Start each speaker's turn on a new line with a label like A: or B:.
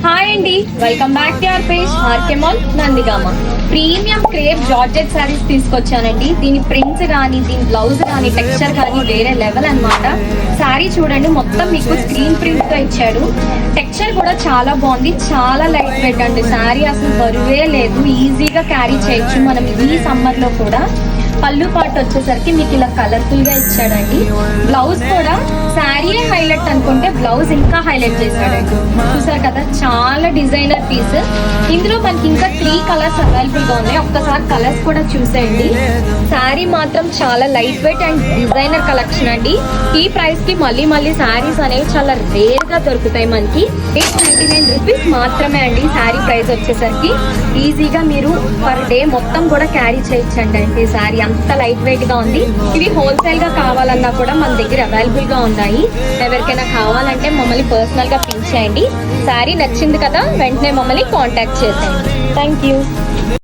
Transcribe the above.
A: Hi అండి, welcome back to our page RK mall Nandigama. Premium crepe georgette saris తీసుకొచ్చానండి. దీని prints కానీ, దీని బ్లౌజ్ కానీ, టెక్స్చర్ కానీ వేరే లెవెల్ అన్నమాట. శారీ చూడండి, మొత్తం మీకు స్క్రీన్ ప్రింట్ గా ఇచ్చాడు. టెక్స్చర్ కూడా చాలా బాగుంది, చాలా లైట్ వెయిట్ అండి. శారీ అసలు బరువే లేదు, ఈజీగా క్యారీ చేయొచ్చు మనం ఈ సమ్మర్ లో కూడా. పళ్ళు పాటు వచ్చేసరికి మీకు ఇలా కలర్ఫుల్ గా ఇచ్చాడండి. బ్లౌజ్ కూడా శారీయే హైలైట్ అనుకుంటే బ్లౌజ్ ఇంకా హైలైట్ చేశాడండి. చూసారు కదా, చాలా డిజైనర్ పీస్. ఇందులో మనకి ఇంకా 3 కలర్స్ అవైలబుల్ గా ఉన్నాయి. ఒక్కసారి కలర్స్ కూడా చూసేయండి. శారీ మాత్రం చాలా light weight and designer collection అండి. ఈ ప్రైస్ కి మళ్ళీ శారీస్ అనేవి చాలా రేర్ గా దొరుకుతాయి మనకి. 899 రూపీస్ మాత్రమే అండి శారీ ప్రైస్ వచ్చేసరికి. ఈజీగా మీరు పర్ డే మొత్తం కూడా క్యారీ చేయొచ్చండి. అంటే శారీ అంత లైట్ వెయిట్ గా ఉంది. ఇవి హోల్సేల్ గా కావాలన్నా కూడా మన దగ్గర అవైలబుల్ గా ఉన్నాయి. ఎవరికైనా కావాలంటే మమ్మల్ని పర్సనల్ గా పిన్ చేయండి. శారీ నచ్చింది కదా, వెంటనే మమ్మల్ని కాంటాక్ట్ చేసేయండి. Thank you.